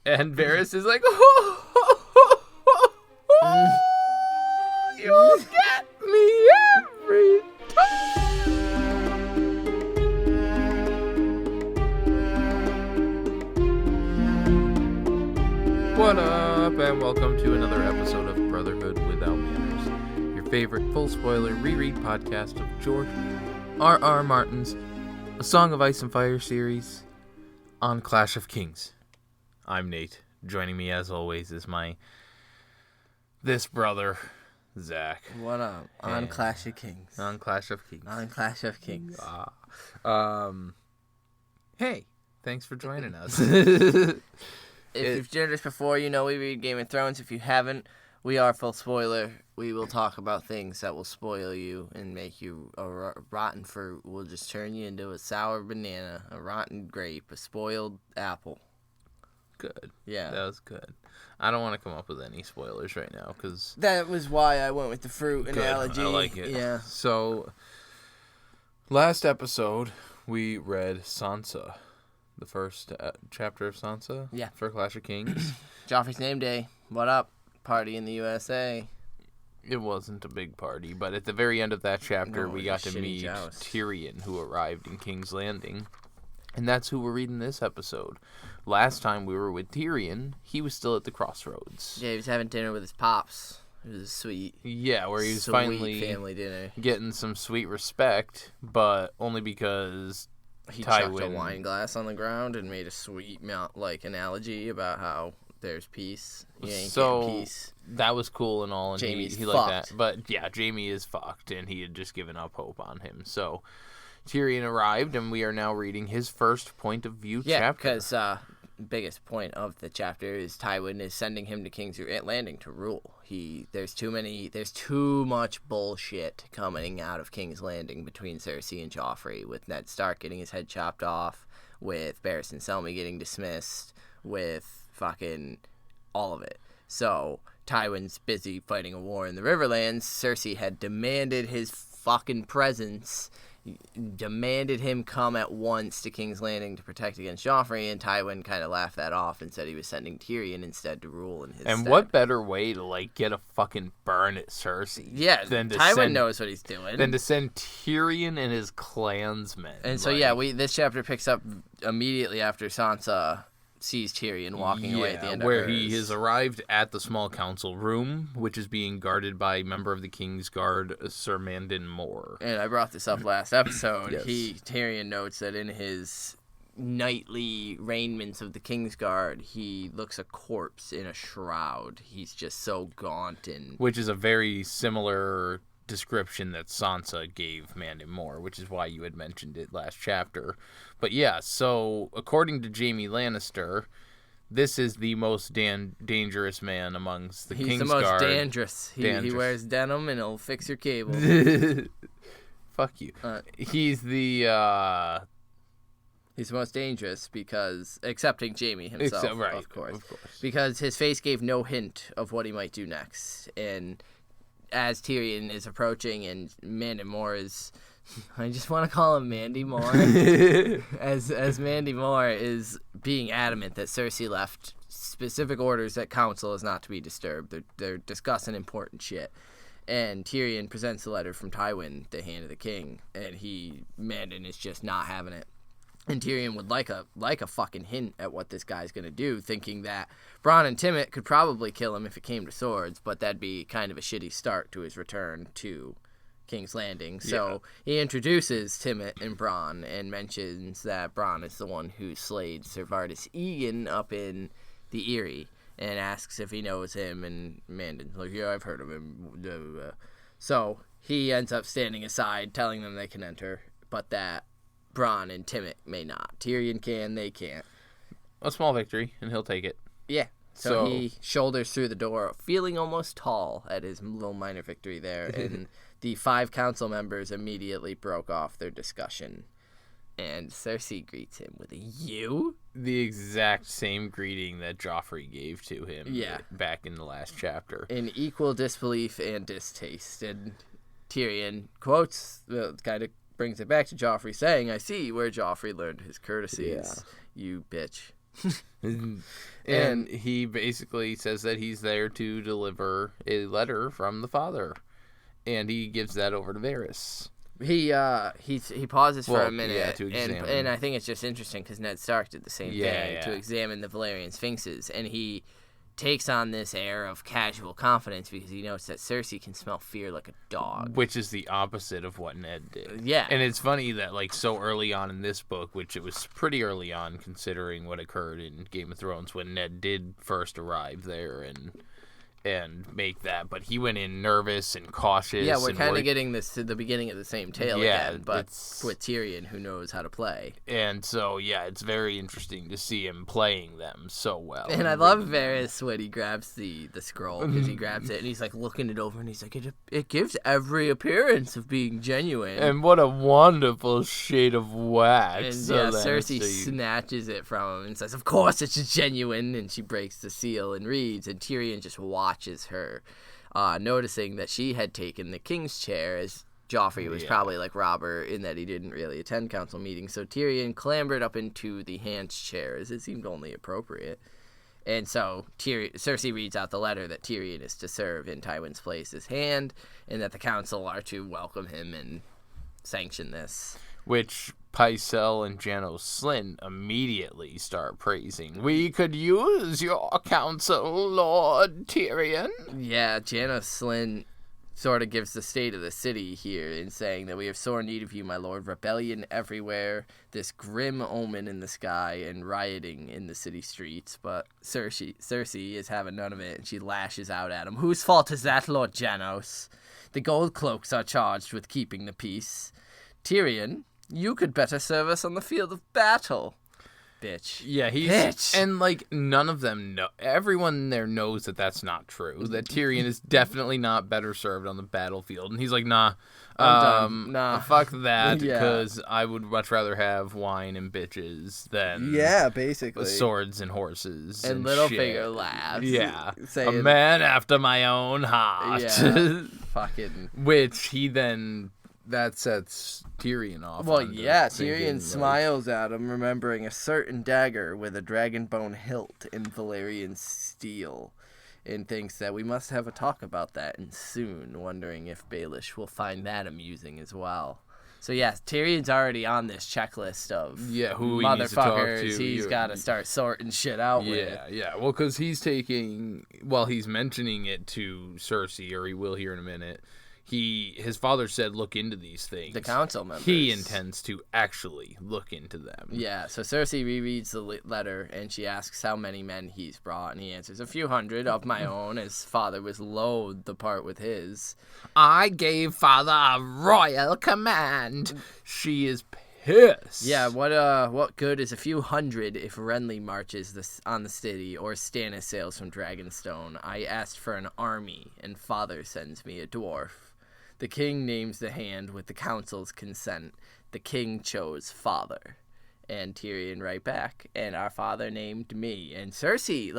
And Varys is like, you'll get me every time. What up, and welcome to another episode of Brotherhood Without Manners, your favorite full spoiler reread podcast of George R.R. Martin's A Song of Ice and Fire series on Clash of Kings. I'm Nate. Joining me, as always, is this brother, Zach. What up? On Clash of Kings. On Clash of Kings. On Clash of Kings. Hey, thanks for joining us. If you've joined us before, you know we read Game of Thrones. If you haven't, we are full spoiler. We will talk about things that will spoil you and make you a rotten fruit. We'll just turn you into a sour banana, a rotten grape, a spoiled apple. Good. Yeah. That was good. I don't want to come up with any spoilers right now, because... That was why I went with the fruit analogy. I like it. Yeah. So, last episode, we read Sansa. The first chapter of Sansa. Yeah. For Clash of Kings. Joffrey's name day. What up? Party in the USA. It wasn't a big party, but at the very end of that chapter, we got to meet joust. Tyrion, who arrived in King's Landing. And that's who we're reading this episode. Last time we were with Tyrion, he was still at the crossroads. Yeah, he was having dinner with his pops. It was sweet. Yeah, where he was sweet finally family dinner. Getting some sweet respect, but only because he chucked a wine glass on the ground and made a sweet analogy about how there's peace. You ain't getting peace. That was cool and all, and Jaime's he fucked. liked that. But yeah, Jaime is fucked, and he had just given up hope on him. So Tyrion arrived, and we are now reading his first point of view chapter. Yeah, because biggest point of the chapter is Tywin is sending him to King's Landing to rule. There's too much bullshit coming out of King's Landing between Cersei and Joffrey, with Ned Stark getting his head chopped off, with Barristan Selmy getting dismissed, with fucking all of it. So Tywin's busy fighting a war in the Riverlands. Cersei had demanded his fucking presence, demanded him come at once to King's Landing to protect against Joffrey, and Tywin kind of laughed that off and said he was sending Tyrion instead to rule in his stead. What better way to get a fucking burn at Cersei? Yeah, Tywin knows what he's doing. Than to send Tyrion and his clansmen. And so this chapter picks up immediately after Sansa sees Tyrion walking away at the end of where he has arrived at the small council room, which is being guarded by a member of the King's Guard, Sir Mandon Moore. And I brought this up last episode. Yes. Tyrion notes that in his knightly raiments of the King's Guard, he looks a corpse in a shroud. He's just so gaunt and... Which is a very similar description that Sansa gave Mandon Moore, which is why you had mentioned it last chapter. But yeah, so according to Jaime Lannister, this is the most dangerous man amongst the King's Guard. He's the most dangerous. He wears denim and he'll fix your cable. Fuck you. He's the most dangerous because, excepting Jaime himself, of course. Because his face gave no hint of what he might do next. And as Tyrion is approaching and Mandon Moore is... I just want to call him Mandy Moore. as Mandy Moore is being adamant that Cersei left specific orders that council is not to be disturbed. They're discussing important shit. And Tyrion presents a letter from Tywin, the Hand of the King, and Mandon is just not having it. And Tyrion would like a fucking hint at what this guy's going to do, thinking that Bronn and Timett could probably kill him if it came to swords, but that'd be kind of a shitty start to his return to King's Landing. So he introduces Timett and Bronn and mentions that Bronn is the one who slayed Ser Vardis Egan up in the Eyrie, and asks if he knows him, and Mandon's like, yeah, I've heard of him. So he ends up standing aside, telling them they can enter, but that Bronn and Timett may not. Tyrion can, they can't. A small victory, and he'll take it. Yeah. So he shoulders through the door, feeling almost tall at his little minor victory there, and the 5 council members immediately broke off their discussion. And Cersei greets him with a "you." The exact same greeting that Joffrey gave to him back in the last chapter. In equal disbelief and distaste. And Tyrion quotes, kind of brings it back to Joffrey, saying, I see where Joffrey learned his courtesies. You bitch. And he basically says that he's there to deliver a letter from the father. And he gives that over to Varys. He pauses for a minute, to examine. and I think it's just interesting because Ned Stark did the same thing to examine the Valyrian sphinxes, and he takes on this air of casual confidence because he knows that Cersei can smell fear like a dog. Which is the opposite of what Ned did. Yeah. And it's funny that, so early on in this book, which it was pretty early on considering what occurred in Game of Thrones when Ned did first arrive there and make that, but he went in nervous and cautious. Yeah, we're kind of getting this to the beginning of the same tale again, but with Tyrion, who knows how to play. And so, it's very interesting to see him playing them so well. And I love Varys when he grabs the scroll, because he grabs it and he's looking it over and he's like, it gives every appearance of being genuine. And what a wonderful shade of wax. And Cersei snatches it from him and says, of course it's genuine, and she breaks the seal and reads, and Tyrion just watches her, noticing that she had taken the king's chair, as Joffrey was probably like Robert in that he didn't really attend council meetings. So Tyrion clambered up into the hand's chair, as it seemed only appropriate. And so Cersei reads out the letter that Tyrion is to serve in Tywin's place as hand, and that the council are to welcome him and sanction this. Which Pycelle and Janos Slynt immediately start praising. We could use your counsel, Lord Tyrion. Yeah, Janos Slynt sort of gives the state of the city here in saying that we have sore need of you, my lord. Rebellion everywhere, this grim omen in the sky, and rioting in the city streets. But Cersei is having none of it, and she lashes out at him. Whose fault is that, Lord Janos? The gold cloaks are charged with keeping the peace. Tyrion, you could better serve us on the field of battle. Bitch. Yeah, and none of them know. Everyone there knows that that's not true. That Tyrion is definitely not better served on the battlefield. And he's like, nah, fuck that, because I would much rather have wine and bitches than basically swords and horses. And Littlefinger laughs. Yeah, saying, a man after my own heart. Yeah, fucking. Which he then. That sets Tyrion off. Well, Tyrion smiles at him, remembering a certain dagger with a dragonbone hilt in Valyrian steel, and thinks that we must have a talk about that, and soon, wondering if Baelish will find that amusing as well. So, Tyrion's already on this checklist of who motherfuckers he he's got to start sorting shit out with. Yeah. Well, because he's mentioning it to Cersei, or he will here in a minute. His father said, look into these things. The council members. He intends to actually look into them. Yeah, so Cersei rereads the letter, and she asks how many men he's brought, and he answers, a few hundred of my own. His father was loath to part with his. I gave father a royal command. She is pissed. Yeah, what good is a few hundred if Renly marches on the city, or Stannis sails from Dragonstone? I asked for an army, and father sends me a dwarf. The king names the hand with the council's consent. The king chose father. And Tyrion right back. And our father named me. And Cersei,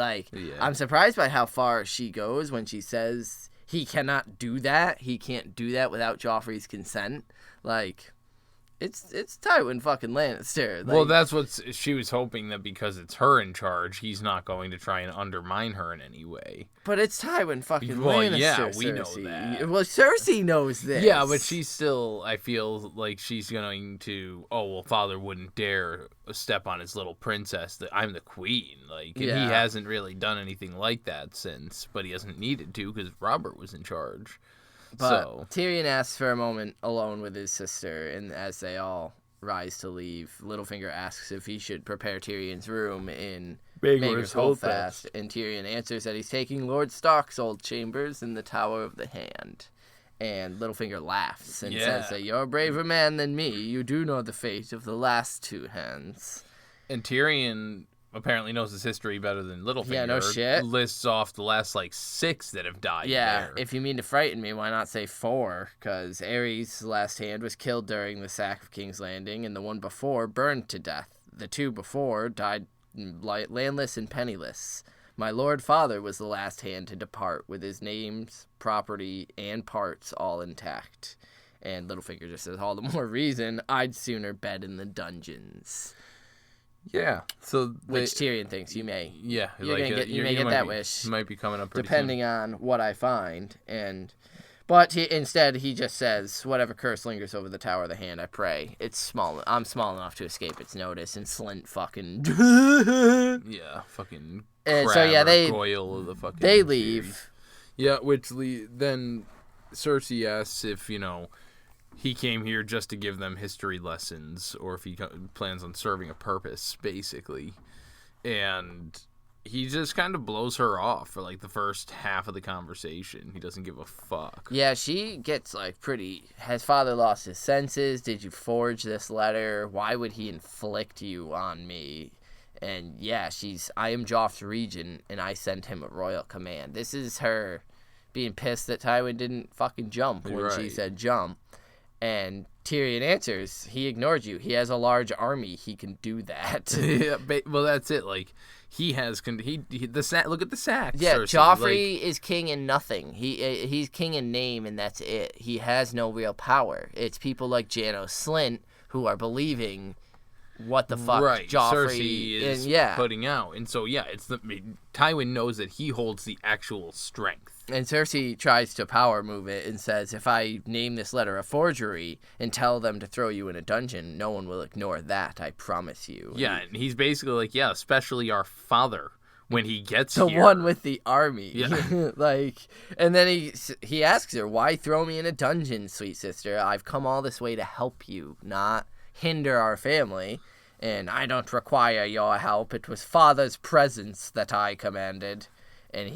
I'm surprised by how far she goes when she says he cannot do that. He can't do that without Joffrey's consent. It's Tywin fucking Lannister. Well, that's what she was hoping, that because it's her in charge, he's not going to try and undermine her in any way. But it's Tywin fucking Lannister. Yeah, we Cersei. know that. Well, Cersei knows this. Yeah, but she's still, I feel like she's going to, father wouldn't dare step on his little princess, that I'm the queen. And he hasn't really done anything like that since, but he hasn't needed to because Robert was in charge. But Tyrion asks for a moment alone with his sister, and as they all rise to leave, Littlefinger asks if he should prepare Tyrion's room in Maegor's Holdfast, and Tyrion answers that he's taking Lord Stark's old chambers in the Tower of the Hand. And Littlefinger laughs and says that you're a braver man than me. You do know the fate of the last two hands. And Tyrion apparently knows his history better than Littlefinger. Yeah, no shit. Lists off the last 6 that have died. Yeah, if you mean to frighten me, why not say 4? Because Aerys' last hand was killed during the sack of King's Landing, and the one before burned to death. The 2 before died landless and penniless. My lord father was the last hand to depart, with his names, property, and parts all intact. And Littlefinger just says, all the more reason I'd sooner bed in the dungeons. Yeah. So which Tyrion thinks you may. Yeah. You may get that wish. Might be coming up pretty depending soon. on what I find. But instead he just says, whatever curse lingers over the Tower of the Hand, I pray. I'm small enough to escape its notice. And Slint fucking... yeah, fucking Goyle of the fucking they leave. Series. Yeah, which then Cersei asks if, he came here just to give them history lessons, or if he plans on serving a purpose, basically. And he just kind of blows her off for, the first half of the conversation. He doesn't give a fuck. Yeah, she gets, has father lost his senses? Did you forge this letter? Why would he inflict you on me? And, yeah, I am Joff's regent, and I sent him a royal command. This is her being pissed that Tywin didn't fucking jump when she said jump. And Tyrion answers, he ignored you. He has a large army. He can do that. Yeah, well, that's it. He has look at the sacks. Yeah, Cersei. Joffrey is king in nothing. He's king in name, and that's it. He has no real power. It's people like Janos Slynt who are believing what the fuck Joffrey is putting out. And so Tywin knows that he holds the actual strength. And Cersei tries to power move it and says, if I name this letter a forgery and tell them to throw you in a dungeon, no one will ignore that, I promise you. Yeah, and he's basically especially our father when he gets the here. one with the army. Yeah. And then he asks her, why throw me in a dungeon, sweet sister? I've come all this way to help you, not hinder our family. And I don't require your help. It was father's presence that I commanded. And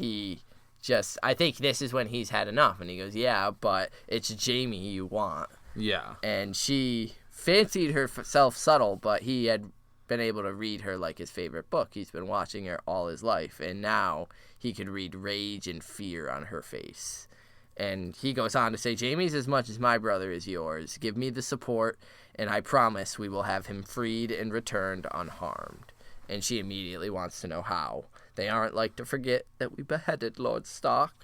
I think this is when he's had enough. And he goes, yeah, but it's Jaime you want. Yeah. And she fancied herself subtle, but he had been able to read her like his favorite book. He's been watching her all his life. And now he could read rage and fear on her face. And he goes on to say, Jaime's as much as my brother is yours. Give me the support, and I promise we will have him freed and returned unharmed. And she immediately wants to know how. They aren't like to forget that we beheaded Lord Stark.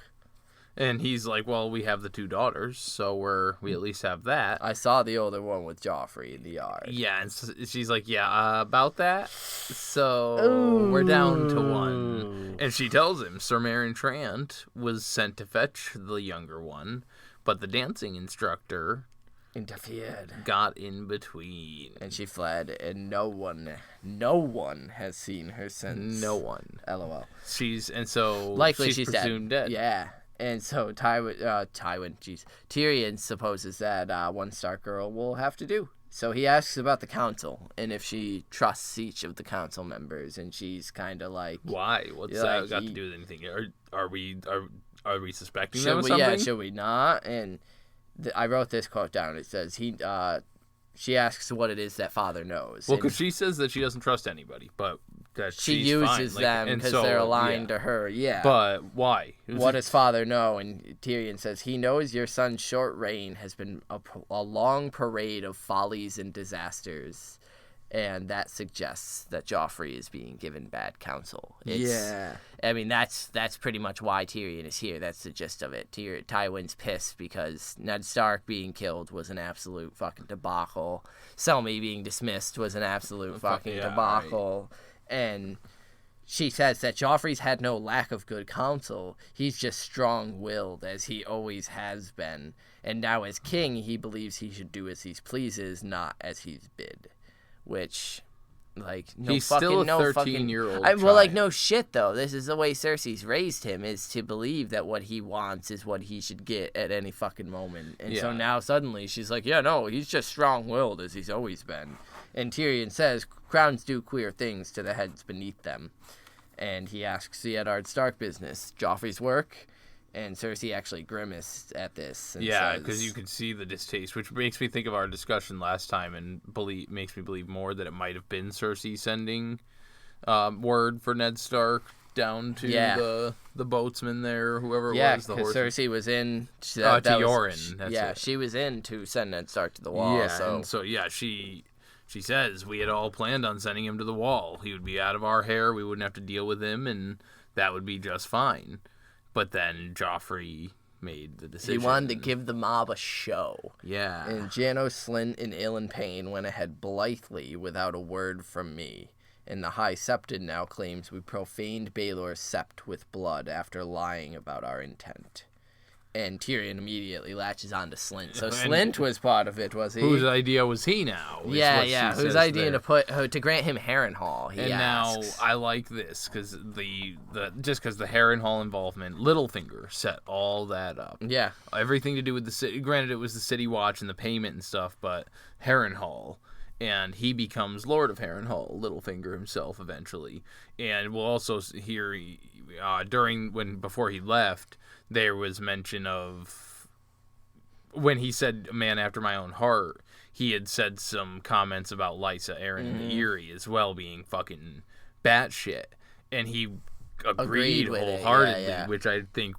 And he's like, well, we have the 2 daughters, so we at least have that. I saw the older one with Joffrey in the yard. Yeah, and she's like, about that? So we're down to 1. And she tells him Sir Meryn Trant was sent to fetch the younger one, but the dancing instructor interfered, got in between, and she fled, and no one has seen her since. No one. LOL. She's presumed dead. Yeah. And so Tyrion supposes that one Stark girl will have to do. So he asks about the council and if she trusts each of the council members, and she's kind of like, why? What's that got to do with anything? Are we suspecting them of something? Yeah, should we not? And I wrote this quote down. It says she asks what it is that father knows. Well, because she says that she doesn't trust anybody, but that she uses them because they're aligned to her. Yeah. But why? What does father know? And Tyrion says he knows your son's short reign has been a long parade of follies and disasters, and that suggests that Joffrey is being given bad counsel. I mean, that's pretty much why Tyrion is here. That's the gist of it. Tywin's pissed because Ned Stark being killed was an absolute fucking debacle. Selmy being dismissed was an absolute fucking debacle. Right. And she says that Joffrey's had no lack of good counsel. He's just strong-willed, as he always has been. And now as king, he believes he should do as he pleases, not as he's bid. Which, he's still a 13-year-old child. Well, no shit, though. This is the way Cersei's raised him, is to believe that what he wants is what he should get at any fucking moment. And so now suddenly she's like, yeah, no, he's just strong-willed, as he's always been. And Tyrion says, crowns do queer things to the heads beneath them. And he asks the Eddard Stark business, Joffrey's work. And Cersei actually grimaced at this. And because you can see the distaste, which makes me think of our discussion last time and makes me believe more that it might have been Cersei sending word for Ned Stark down to the boatsman there, whoever it was. Yeah, because Cersei was in... to Yoren. She was in to send Ned Stark to the wall. Yeah, she says we had all planned on sending him to the wall. He would be out of our hair. We wouldn't have to deal with him, and that would be just fine. But then Joffrey made the decision. He wanted to give the mob a show. Yeah. And Janos Slynt and Ilan Payne went ahead blithely without a word from me. and the High Septon now claims we profaned Baelor's sept with blood after lying about our intent. And Tyrion immediately latches on to Slynt. So Slynt was part of it, was he? Whose idea was he now? Yeah. Whose idea to grant him Harrenhal? He asks. Now I like this because the Harrenhal involvement, Littlefinger set all that up. Yeah, everything to do with the city. Granted, it was the city watch and the payment and stuff, but Harrenhal. And he becomes Lord of Harrenhal, Littlefinger himself eventually. And we'll also hear before he left, there was mention of when he said "a man after my own heart." He had said some comments about Lysa Arryn and the Eyrie as well being fucking batshit, and he agreed wholeheartedly, which I think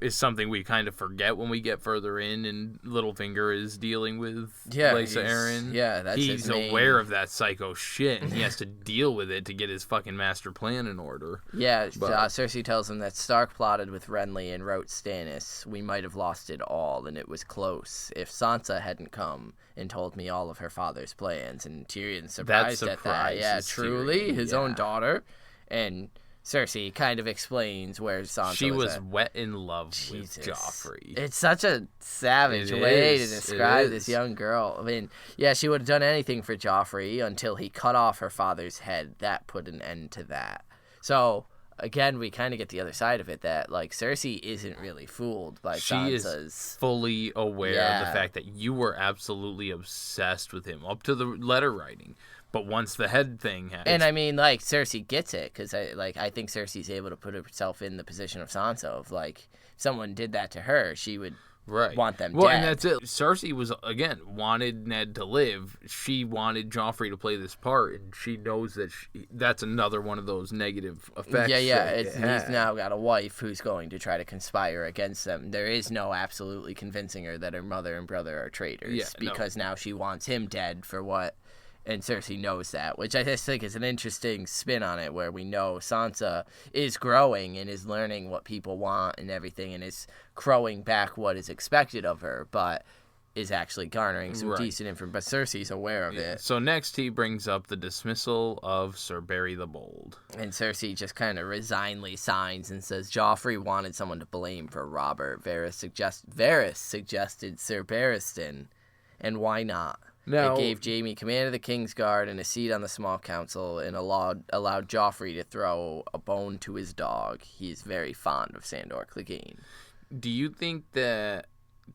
is something we kind of forget when we get further in, and Littlefinger is dealing with Lysa Arryn. Yeah, that's he's aware of that psycho shit, and he has to deal with it to get his fucking master plan in order. Yeah, Cersei tells him that Stark plotted with Renly and wrote Stannis, "We might have lost it all, and it was close. If Sansa hadn't come and told me all of her father's plans," and Tyrion's surprised at that. Yeah, truly, his own daughter. And Cersei kind of explains where Sansa She was at. wet in love with Joffrey. It's such a savage way to describe this young girl. I mean, yeah, she would have done anything for Joffrey until he cut off her father's head. That put an end to that. So, again, we kind of get the other side of it, that, like, Cersei isn't really fooled by Sansa's... She is fully aware of the fact that you were absolutely obsessed with him, up to the letter writing. But once the head thing happens... And, I mean, like, Cersei gets it, because, I think Cersei's able to put herself in the position of Sansa, of, like, if someone did that to her, she would want them dead. Well, and that's it. Cersei was, again, wanted Ned to live. She wanted Joffrey to play this part, and she knows that that's another one of those negative effects. He's now got a wife who's going to try to conspire against them. There is no absolutely convincing her that her mother and brother are traitors, because now she wants him dead for what... And Cersei knows that, which I just think is an interesting spin on it, where we know Sansa is growing and is learning what people want and everything, and is crowing back what is expected of her, but is actually garnering some decent information. But Cersei's aware of it. So next he brings up the dismissal of Sir Barry the Bold. And Cersei just kind of resignedly signs and says, Joffrey wanted someone to blame for Robert. Varys suggested Sir Barristan, and why not? It gave Jaime command of the King's Guard and a seat on the small council, and allowed Joffrey to throw a bone to his dog. He's very fond of Sandor Clegane. Do you think that...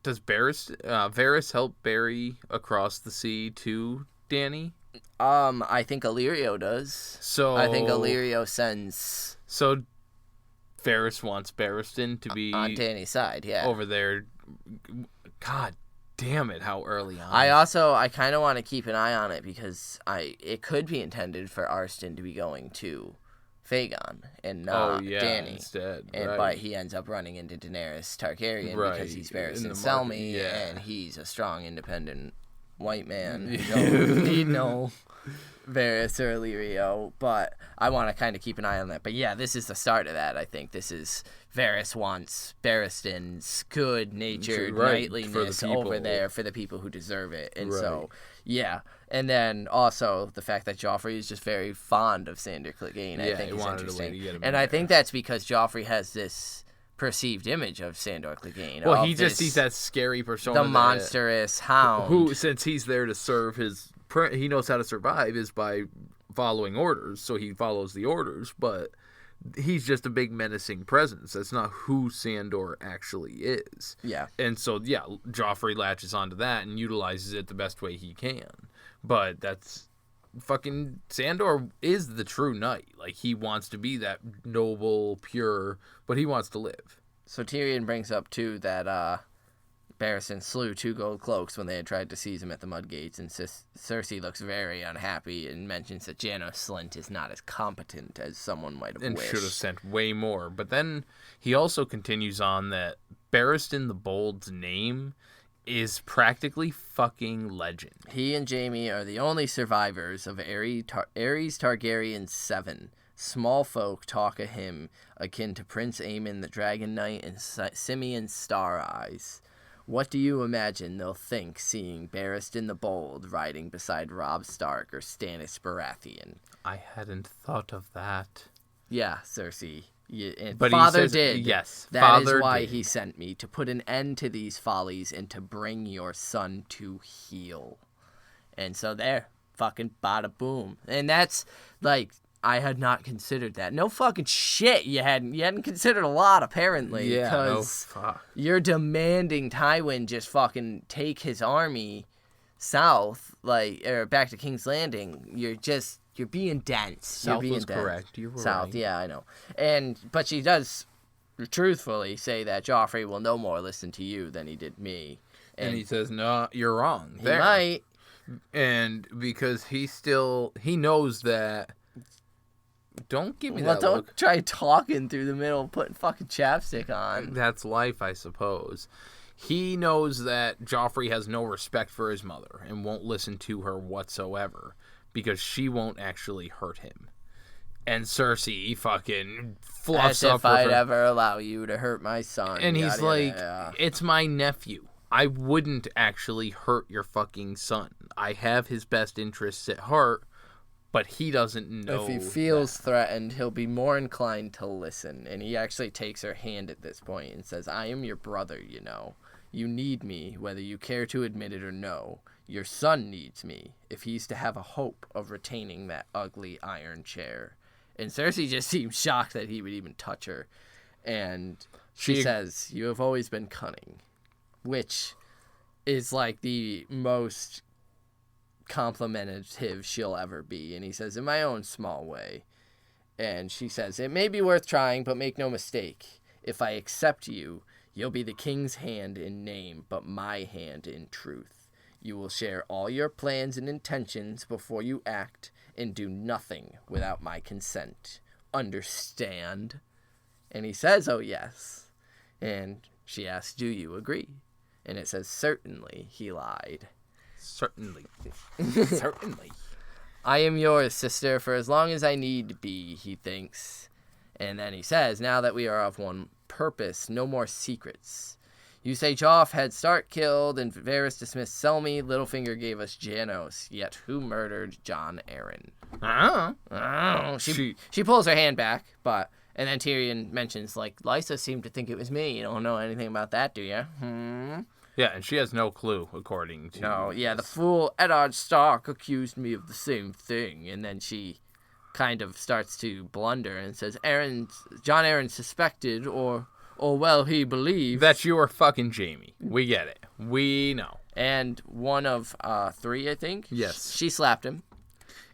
Does Varys help Barry across the sea to Dany? I think Illyrio does. So I think Illyrio sends... So Varys wants Barristan to be... on Dany's side, yeah. Over there. God damn it, how early on. I kind of want to keep an eye on it, because it could be intended for Arstan to be going to Fagon and not Dany instead. But he ends up running into Daenerys Targaryen because he's Barristan Selmy, and he's a strong, independent white man. He'd know Varys or Illyrio, but I want to kind of keep an eye on that. But yeah, this is the start of that, I think. This is Varys wants Barristan's good-natured knightliness over there for the people who deserve it. And so, yeah. And then also the fact that Joffrey is just very fond of Sandor Clegane, I think is interesting. And I think that's because Joffrey has this perceived image of Sandor Clegane. Well, he just sees that scary persona. The monstrous hound. Who, since he's there to serve he knows how to survive is by following orders, so he follows the orders, but he's just a big menacing presence. That's not who Sandor actually is. Yeah. And so, Joffrey latches onto that and utilizes it the best way he can. But that's... Fucking Sandor is the true knight. Like, he wants to be that noble, pure, but he wants to live. So Tyrion brings up, too, that Barristan slew 2 gold cloaks when they had tried to seize him at the Mudgates, and Cersei looks very unhappy and mentions that Janos Slynt is not as competent as someone might have wished. And should have sent way more. But then he also continues on that Barristan the Bold's name is practically fucking legend. He and Jaime are the only survivors of Aerys Targaryen's 7. Small folk talk of him akin to Prince Aemon the Dragon Knight and Simeon Star Eyes. What do you imagine they'll think seeing Barristan the Bold riding beside Robb Stark or Stannis Baratheon? I hadn't thought of that. Yeah, Cersei. And but Father did. Yes, that Father is why did. He sent me, to put an end to these follies and to bring your son to heel. And so there, fucking bada boom. And that's, like, I had not considered that. No fucking shit you hadn't considered a lot, apparently. Yeah, because fuck. You're demanding Tywin just fucking take his army south, like, or back to King's Landing. You're being dense. South was correct. You were South, right. yeah, I know. But she does truthfully say that Joffrey will no more listen to you than he did me. And he says, no, you're wrong. He might. And because he knows that. Don't give me that Don't look. try talking through the middle, putting fucking chapstick on. That's life, I suppose. He knows that Joffrey has no respect for his mother and won't listen to her whatsoever because she won't actually hurt him. And Cersei fucking fluffs up as if I'd ever allow you to hurt my son. And he's like, it's my nephew. I wouldn't actually hurt your fucking son. I have his best interests at heart. But he doesn't know. If he feels threatened, he'll be more inclined to listen. And he actually takes her hand at this point and says, I am your brother, you know. You need me, whether you care to admit it or no. Your son needs me, if he's to have a hope of retaining that ugly iron chair. And Cersei just seems shocked that he would even touch her. And she says, you have always been cunning. Which is like the most complimentary she'll ever be. And he says, in my own small way. And she says, it may be worth trying, but make no mistake. If I accept you, you'll be the king's hand in name, but my hand in truth. You will share all your plans and intentions before you act, and do nothing without my consent. Understand? And he says, oh yes. And she asks, do you agree? And it says, certainly, he lied. Certainly. Certainly. I am yours, sister, for as long as I need to be, he thinks. And then he says, now that we are of one purpose, no more secrets. You say Joff had Stark killed and Varys dismissed Selmy. Littlefinger gave us Janos. Yet who murdered Jon Arryn? Oh. She pulls her hand back, and then Tyrion mentions, like, Lysa seemed to think it was me. You don't know anything about that, do you? Yeah, and she has no clue, according to... No, yeah, the fool Eddard Stark accused me of the same thing, and then she kind of starts to blunder and says, Jon Arryn suspected, or well, he believed... that you were fucking Jaime. We get it. We know. And one of 3, I think? Yes. She slapped him.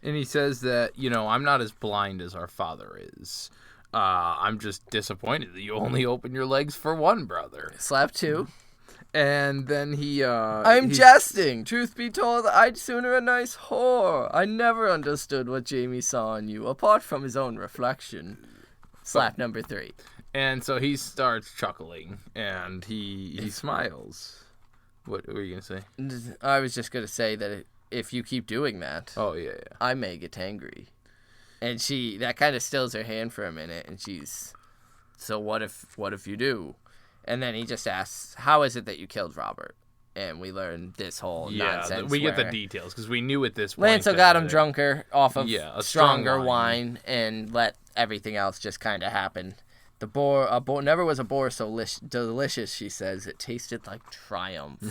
And he says that, I'm not as blind as our father is. I'm just disappointed that you only open your legs for one brother. Slap 2. And then I'm jesting. Truth be told, I'd sooner a nice whore. I never understood what Jaime saw in you, apart from his own reflection. Slap number 3. And so he starts chuckling, and he smiles. What were you going to say? I was just going to say that if you keep doing that, I may get angry. And that kind of stills her hand for a minute, and she's, so what if you do? And then he just asks, how is it that you killed Robert? And we learn this whole nonsense. We get the details, because we knew at this point. Lancel got him drunker off of a stronger wine and let everything else just kind of happen. The boar never was a boar so delicious, she says. It tasted like triumph.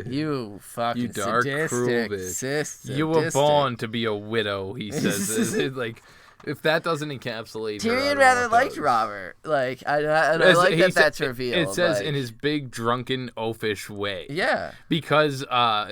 You fucking you dark, sadistic, cruel bitch. Sadistic. You were born to be a widow, he says. Like, if that doesn't encapsulate Tyrion rather liked Robert. Like, I like that's revealed. It says in his big, drunken, oafish way. Yeah. Because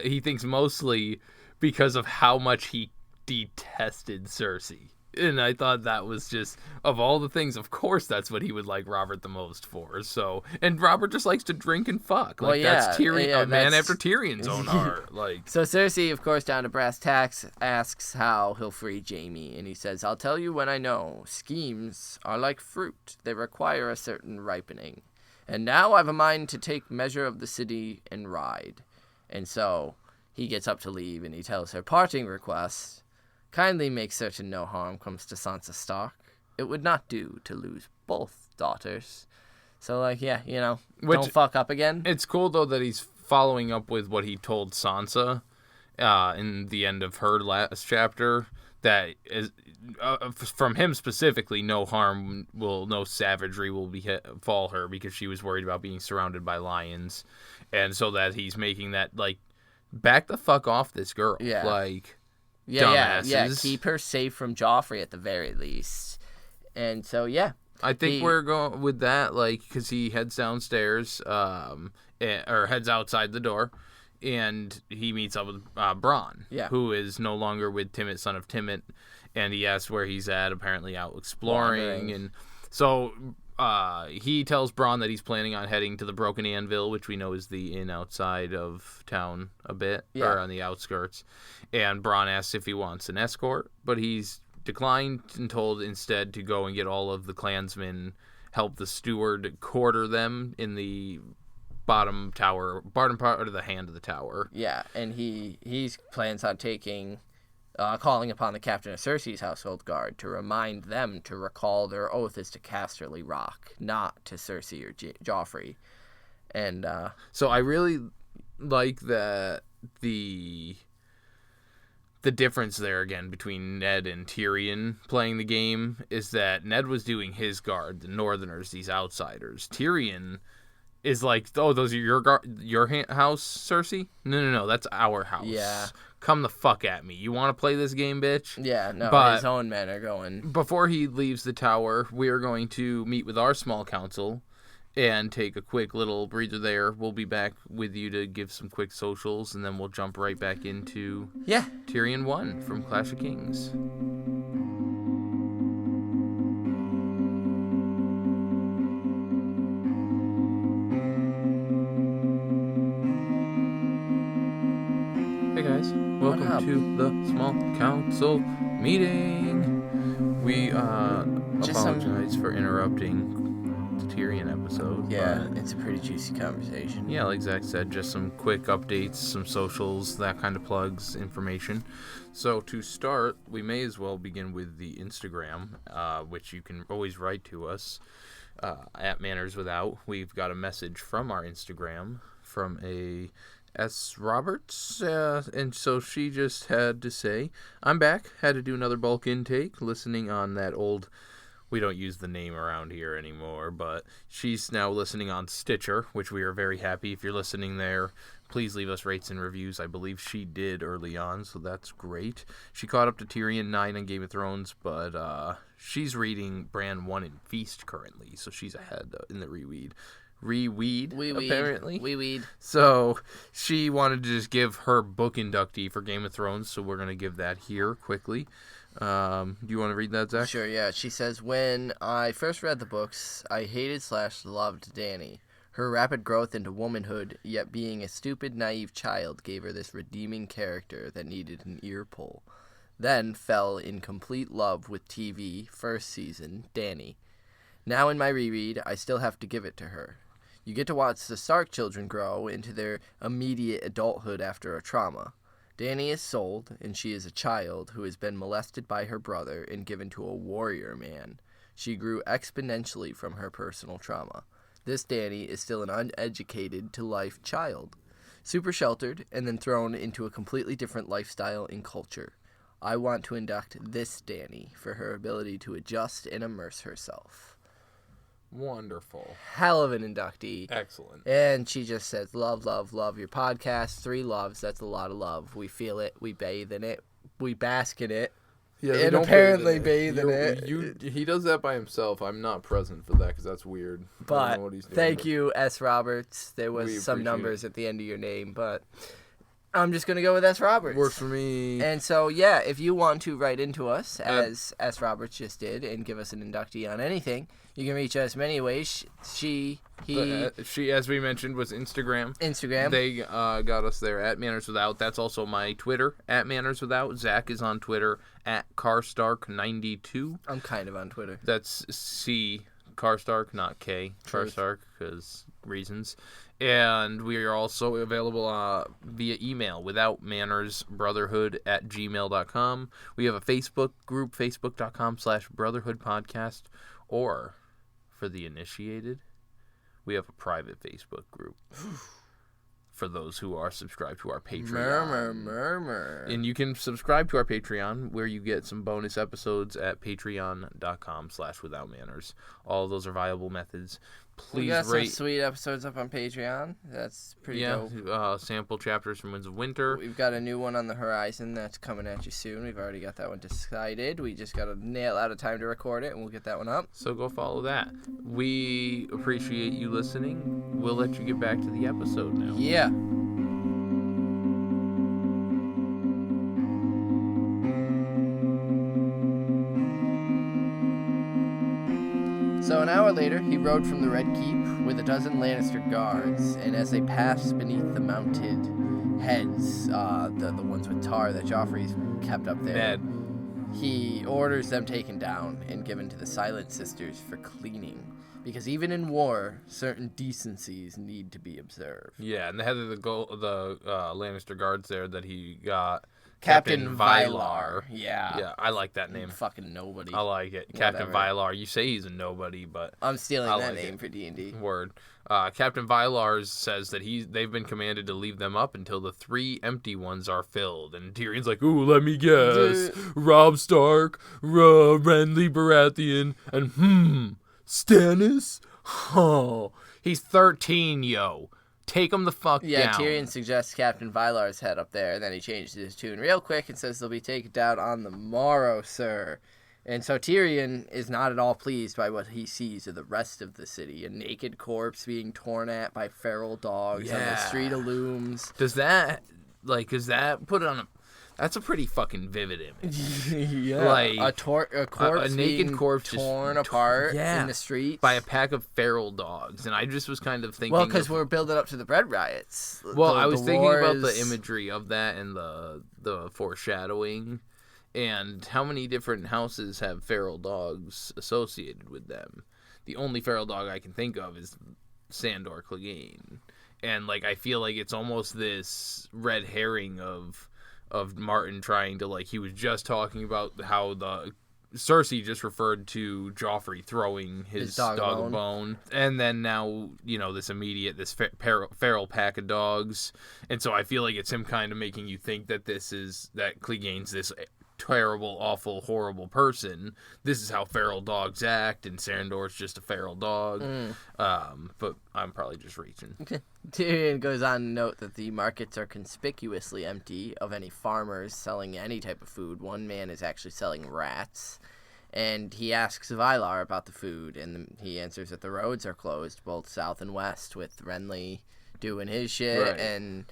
he thinks mostly because of how much he detested Cersei. And I thought that was just, of all the things, of course that's what he would like Robert the most for. So, and Robert just likes to drink and fuck. Like, that's Tyrion, a man after Tyrion's own heart. Like, so Cersei, of course, down to brass tacks, asks how he'll free Jaime. And he says, I'll tell you when I know. Schemes are like fruit. They require a certain ripening. And now I've a mind to take measure of the city and ride. And so he gets up to leave, and he tells her parting request. Kindly make certain no harm comes to Sansa Stark. It would not do to lose both daughters. So, like, yeah, don't fuck up again. It's cool, though, that he's following up with what he told Sansa in the end of her last chapter, that is, from him specifically, no savagery will befall her because she was worried about being surrounded by lions. And so that he's making that, like, back the fuck off this girl. Yeah. Like, dumbasses. Yeah, keep her safe from Joffrey at the very least. And so, yeah. I think we're going with that, like, because he heads downstairs, or heads outside the door, and he meets up with Bronn, who is no longer with Timett, son of Timett, and he asks where he's at, apparently out exploring, and so he tells Bronn that he's planning on heading to the Broken Anvil, which we know is the inn outside of town a bit, or on the outskirts, and Bronn asks if he wants an escort, but he's declined and told instead to go and get all of the clansmen, help the steward quarter them in the bottom part of the hand of the tower. Yeah, and he plans on calling upon the captain of Cersei's household guard to remind them to recall their oath is to Casterly Rock, not to Cersei or Joffrey. And so I really like that the difference there again between Ned and Tyrion playing the game is that Ned was doing his guard, the Northerners, these outsiders. Tyrion is like, oh, those are your house, Cersei? No, that's our house. Yeah. Come the fuck at me. You want to play this game, bitch? Yeah, no, but his own men are going. Before he leaves the tower, we are going to meet with our small council and take a quick little breather there. We'll be back with you to give some quick socials, and then we'll jump right back into Tyrion 1 from Clash of Kings. Hey guys, welcome to the small council meeting. We apologize for interrupting the Tyrion episode. Yeah, it's a pretty juicy conversation. Yeah, like Zach said, just some quick updates, some socials, that kind of plugs, information. So to start, we may as well begin with the Instagram, which you can always write to us at Manners Without. We've got a message from our Instagram from a S. Roberts, and so she just had to say, I'm back, had to do another bulk intake, listening on that old... We don't use the name around here anymore, but she's now listening on Stitcher, which we are very happy. If you're listening there, please leave us rates and reviews. I believe she did early on, so that's great. She caught up to Tyrion 9 on Game of Thrones, but she's reading Bran 1 in Feast currently, so she's ahead in the reread. Apparently. Reread. So she wanted to just give her book inductee for Game of Thrones, so we're going to give that here quickly. Do you want to read that, Zach? Sure, yeah. She says, when I first read the books, I hated/loved Dany. Her rapid growth into womanhood, yet being a stupid, naive child, gave her this redeeming character that needed an ear pull. Then fell in complete love with TV, first season, Dany. Now in my reread, I still have to give it to her. You get to watch the Stark children grow into their immediate adulthood after a trauma. Dany is sold, and she is a child who has been molested by her brother and given to a warrior man. She grew exponentially from her personal trauma. This Dany is still an uneducated-to-life child, super sheltered, and then thrown into a completely different lifestyle and culture. I want to induct this Dany for her ability to adjust and immerse herself. Wonderful. Hell of an inductee. Excellent. And she just says, love, love, love your podcast. 3 loves. That's a lot of love. We feel it. We bathe in it. We bask in it. Yeah, and apparently bathe in it. He does that by himself. I'm not present for that because that's weird. But thank you, S. Roberts. There was some numbers at the end of your name, but I'm just going to go with S. Roberts. Works for me. And so, yeah, if you want to write into us, as S. Roberts just did, and give us an inductee on anything, you can reach us many ways. She, as we mentioned, was Instagram. They got us there at Manners Without. That's also my Twitter, at Manners Without. Zach is on Twitter, at Carstark92. I'm kind of on Twitter. That's C. Carstark, not K. Carstark, because reasons. And we are also available via email, withoutmannersbrotherhood@gmail.com. We have a Facebook group, facebook.com/brotherhoodpodcast, or for the initiated, we have a private Facebook group for those who are subscribed to our Patreon. Murmur. And you can subscribe to our Patreon, where you get some bonus episodes at patreon.com/withoutmanners. All of those are viable methods. Please we got some sweet episodes up on Patreon. That's pretty dope. Sample chapters from Winds of Winter. We've got a new one on the horizon that's coming at you soon. We've already got that one decided. We just got to nail out a time to record it, and we'll get that one up. So go follow that. We appreciate you listening. We'll let you get back to the episode now. Yeah. So an hour later, he rode from the Red Keep with a dozen Lannister guards, and as they passed beneath the mounted heads, the ones with tar that Joffrey's kept up there, he orders them taken down and given to the Silent Sisters for cleaning. Because even in war, certain decencies need to be observed. Yeah, and the head of the Lannister guards there that he got... Captain Vylar. Yeah, I like that name. Fucking nobody. I like it. Captain Vylar. You say he's a nobody, but I'm stealing that name for D&D. Word. Captain Vylar says that they've been commanded to leave them up until the 3 empty ones are filled. And Tyrion's like, ooh, let me guess. Robb Stark, Renly Baratheon, and Stannis? Oh, he's 13, yo. Take him the fuck down. Yeah, Tyrion suggests Captain Vylar's head up there, and then he changes his tune real quick and says they'll be taken down on the morrow, sir. And so Tyrion is not at all pleased by what he sees of the rest of the city. A naked corpse being torn at by feral dogs on the street of looms. Does that put it on a... That's a pretty fucking vivid image. Yeah. Like a corpse, a naked corpse torn apart in the streets by a pack of feral dogs. And I just was kind of thinking... Well, because we're building up to the bread riots. Well, I was thinking about the imagery of that and the foreshadowing. And how many different houses have feral dogs associated with them? The only feral dog I can think of is Sandor Clegane. And I feel like it's almost this red herring of Martin trying to, he was just talking about how the Cersei just referred to Joffrey throwing his dog a bone. And then now, this feral pack of dogs. And so I feel like it's him kind of making you think that that Clegane's this terrible, awful, horrible person. This is how feral dogs act, and Sandor's just a feral dog. But I'm probably just reaching. Tyrion goes on to note that the markets are conspicuously empty of any farmers selling any type of food. One man is actually selling rats. And he asks Vylar about the food, and he answers that the roads are closed, both south and west, with Renly doing his shit and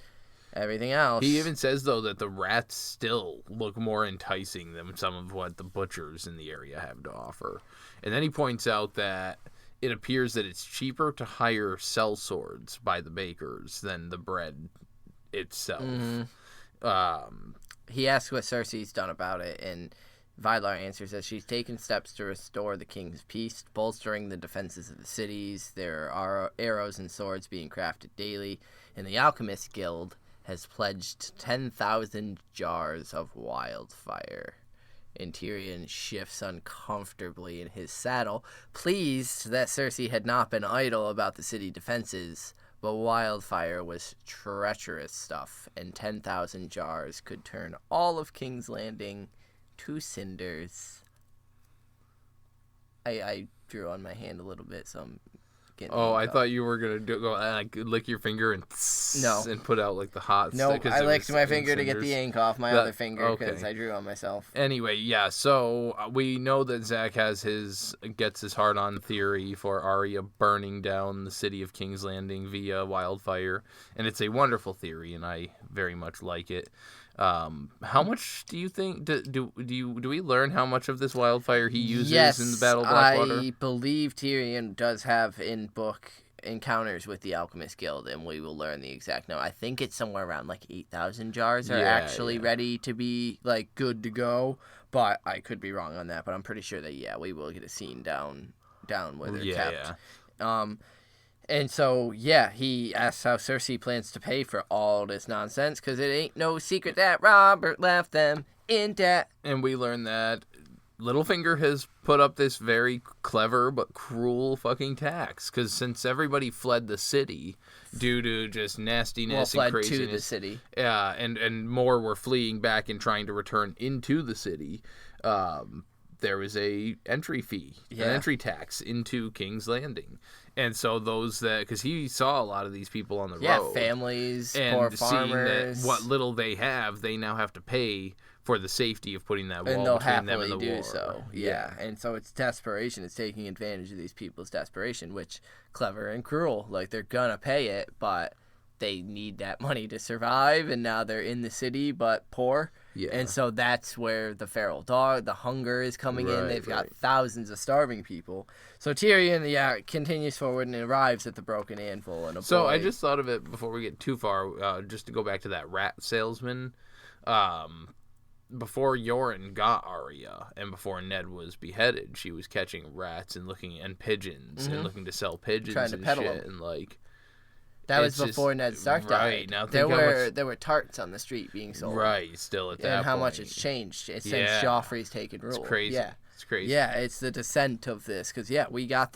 everything else. He even says, though, that the rats still look more enticing than some of what the butchers in the area have to offer. And then he points out that it appears that it's cheaper to hire sellswords by the bakers than the bread itself. He asks what Cersei's done about it, and Vylar answers that she's taken steps to restore the king's peace, bolstering the defenses of the cities. There are arrows and swords being crafted daily, and the Alchemist Guild has pledged 10,000 jars of wildfire. And Tyrion shifts uncomfortably in his saddle, pleased that Cersei had not been idle about the city defenses, but wildfire was treacherous stuff, and 10,000 jars could turn all of King's Landing to cinders. I drew on my hand a little bit, so I'm getting... I thought you were going to go and lick your finger and and put out the hot stick. No, I licked my finger to get the ink off my other finger because I drew on myself. Anyway, yeah, so we know that Zach gets his hard-on theory for Arya burning down the city of King's Landing via wildfire, and it's a wonderful theory, and I very much like it. How much do you think do we learn how much of this wildfire he uses in the Battle of Blackwater? I believe Tyrion does have in book encounters with the Alchemist Guild, and we will learn the exact number. I think it's somewhere around 8,000 jars are actually ready to be good to go, but I could be wrong on that. But I'm pretty sure that we will get a scene down where they're kept. And so, he asks how Cersei plans to pay for all this nonsense, because it ain't no secret that Robert left them in debt. And we learn that Littlefinger has put up this very clever but cruel fucking tax, because since everybody fled the city due to just nastiness and craziness, to the city, and more were fleeing back and trying to return into the city, there was a entry fee, an entry tax into King's Landing. And so those that, because he saw a lot of these people on the road, families, and poor seeing farmers, that what little they have, they now have to pay for the safety of putting that wall and they'll between them and happily the do war. so. Yeah, and so it's desperation. It's taking advantage of these people's desperation, which clever and cruel. Like, they're gonna pay it, but they need that money to survive, and now they're in the city but poor. Yeah. And so that's where the feral dog, the hunger is coming in. They've got thousands of starving people. So Tyrion, continues forward and arrives at the Broken Anvil. And I just thought of it before we get too far, just to go back to that rat salesman. Before Yoren got Arya and before Ned was beheaded, she was catching rats and pigeons and looking to sell pigeons trying to and peddle shit them. and like. That was before Ned Stark died. Right, now there were tarts on the street being sold. Right, still at that point. And how much it's changed since Joffrey's taken rule. It's crazy. Yeah. It's crazy. Yeah, it's the descent of this. Because, we got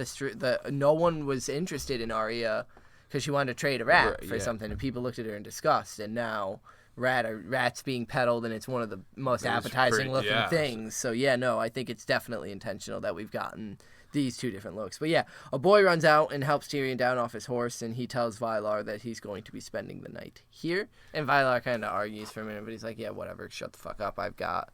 no one was interested in Arya because she wanted to trade a rat for something. And people looked at her in disgust. And now rats being peddled, and it's one of the most appetizing looking things. So, I think it's definitely intentional that we've gotten these two different looks. But a boy runs out and helps Tyrion down off his horse, and he tells Vylar that he's going to be spending the night here. And Vylar kind of argues for a minute, but he's like, whatever, shut the fuck up, I've got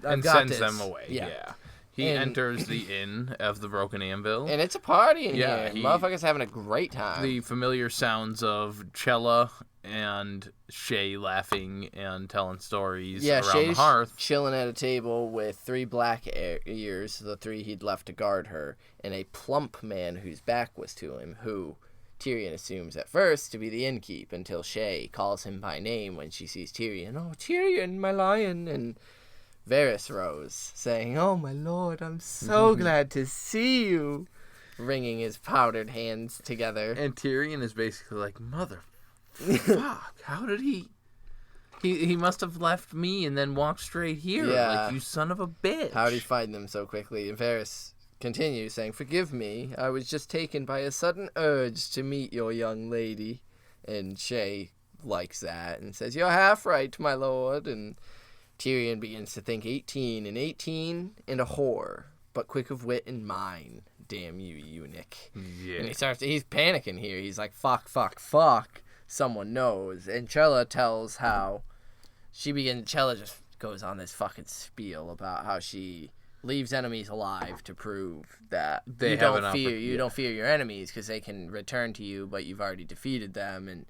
sends this. them away. Yeah. He enters the inn of the Broken Anvil. And it's a party in here. Motherfuckers having a great time. The familiar sounds of Chella and Shay laughing and telling stories around Shay's the hearth. Chilling at a table with 3 black ears, the 3 he'd left to guard her, and a plump man whose back was to him, who Tyrion assumes at first to be the innkeep, until Shay calls him by name when she sees Tyrion. "Oh, Tyrion, my lion," and Varys rose, saying, "Oh, my lord, I'm so glad to see you," wringing his powdered hands together. And Tyrion is basically like, fuck, how did he must have left me and then walked straight here. Like, you son of a bitch. How did he find them so quickly? And Varys continues, saying, "Forgive me, I was just taken by a sudden urge to meet your young lady." And Shay likes that and says, "You're half right, my lord." And Tyrion begins to think 18 and a whore, but quick of wit and mind. Damn you, eunuch. Yeah. And he's panicking here. He's like, fuck. Someone knows. And Chella tells how Chella just goes on this fucking spiel about how she leaves enemies alive to prove that you don't fear your enemies because they can return to you, but you've already defeated them. And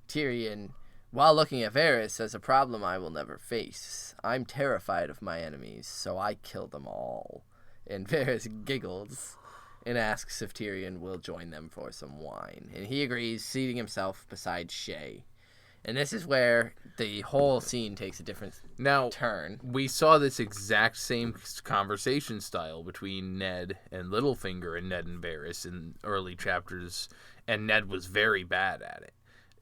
Tyrion, while looking at Varys, says, "A problem I will never face. I'm terrified of my enemies, so I kill them all." And Varys giggles and asks if Tyrion will join them for some wine. And he agrees, seating himself beside Shay. And this is where the whole scene takes a different turn. We saw this exact same conversation style between Ned and Littlefinger and Ned and Varys in early chapters, and Ned was very bad at it.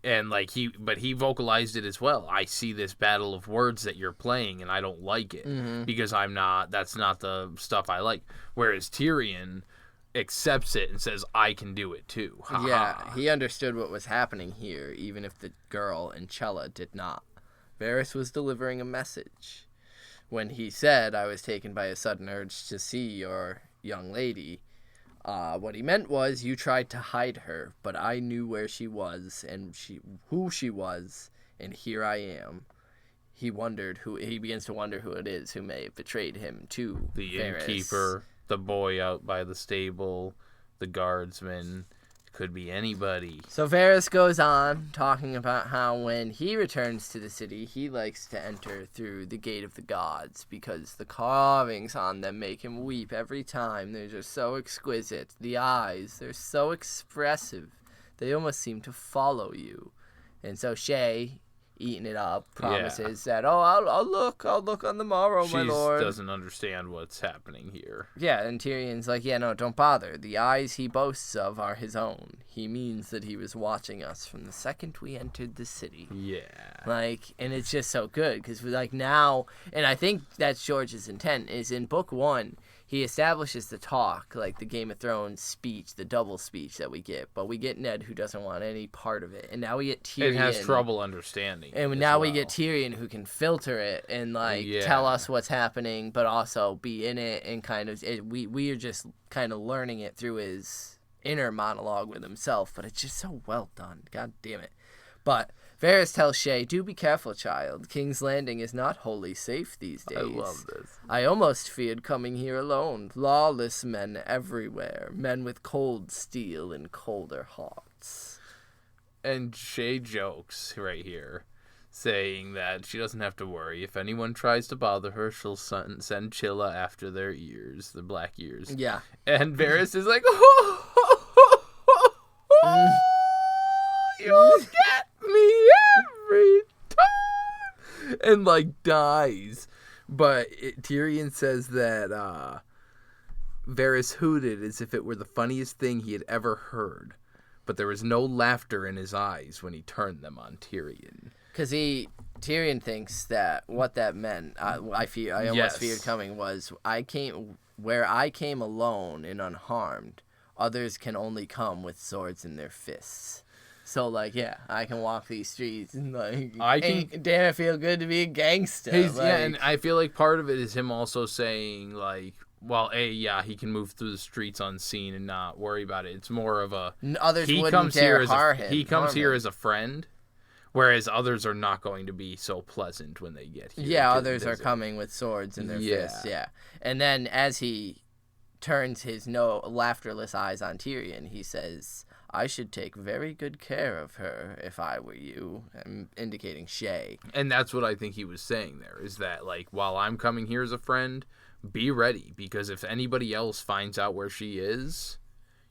And but he vocalized it as well. "I see this battle of words that you're playing, and I don't like it because that's not the stuff I like." Whereas Tyrion accepts it and says, "I can do it too." He understood what was happening here, even if the girl and Chella did not. Varys was delivering a message. When he said, "I was taken by a sudden urge to see your young lady," what he meant was, you tried to hide her, but I knew where she was and who she was, and here I am. He begins to wonder who it is who may have betrayed him to the Varys. Innkeeper, the boy out by the stable, the guardsman. Could be anybody. So Varys goes on talking about how when he returns to the city, he likes to enter through the Gate of the Gods because the carvings on them make him weep every time. They're just so exquisite. The eyes, they're so expressive. They almost seem to follow you. And so Shay eating it up, promises that, I'll look on the morrow, my lord. She doesn't understand what's happening here. Yeah, and Tyrion's like, yeah, no, don't bother. The eyes he boasts of are his own. He means that he was watching us from the second we entered the city. Yeah. Like, and it's just so good, because like now, and I think that's George's intent, is in book 1, he establishes the talk, like the Game of Thrones speech, the double speech that we get. But we get Ned, who doesn't want any part of it. And now we get Tyrion. It has trouble understanding. And now we get Tyrion, who can filter it and, like, tell us what's happening, but also be in it. And kind of, we are just kind of learning it through his inner monologue with himself. But it's just so well done. God damn it. But Varys tells Shae, do be careful, child. King's Landing is not wholly safe these days. I love this. I almost feared coming here alone. Lawless men everywhere. Men with cold steel and colder hearts. And Shae jokes right here, saying that she doesn't have to worry. If anyone tries to bother her, she'll send Chilla after their ears, the black ears. Yeah. And Varys is like, you'll get me every time, and like dies. But Tyrion says that Varys hooted as if it were the funniest thing he had ever heard, but there was no laughter in his eyes when he turned them on Tyrion. Because Tyrion thinks that what that meant, I almost feared coming, was I came alone and unharmed. Others can only come with swords in their fists. So, like, yeah, I can walk these streets and, like, damn, it feel good to be a gangster. And I feel like part of it is him also saying, like, well, he can move through the streets unseen and not worry about it. It's more of a... Others wouldn't dare harm him. He comes here as a friend, whereas others are not going to be so pleasant when they get here. Yeah, others are coming with swords in their fists, And then as he turns his laughterless eyes on Tyrion, he says, I should take very good care of her if I were you. I'm indicating Shae. And that's what I think he was saying there, is that, like, while I'm coming here as a friend, be ready, because if anybody else finds out where she is,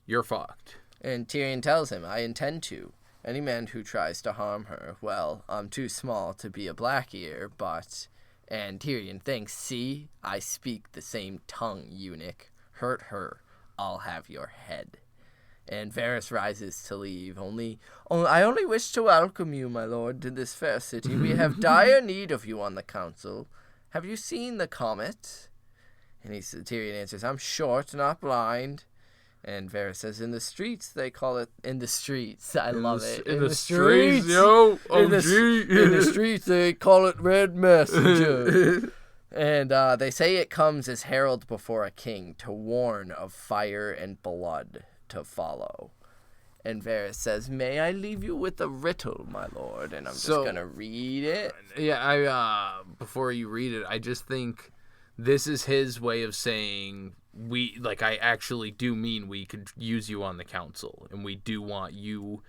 you're fucked. And Tyrion tells him, I intend to. Any man who tries to harm her, well, I'm too small to be a Black-ear, but... And Tyrion thinks, see, I speak the same tongue, eunuch. Hurt her, I'll have your head. And Varys rises to leave. I only wish to welcome you, my lord, to this fair city. We have dire need of you on the council. Have you seen the comet? And Tyrion answers, I'm short, not blind. And Varys says, in the streets, they call it... In the streets. I love it. In the streets, yo. In the streets, they call it Red Messenger. And they say it comes as herald before a king to warn of fire and blood to follow. And Varys says, may I leave you with a riddle, my lord? And I'm just going to read it. Yeah, before you read it, I just think this is his way of saying, I actually do mean we could use you on the council, and we do want you,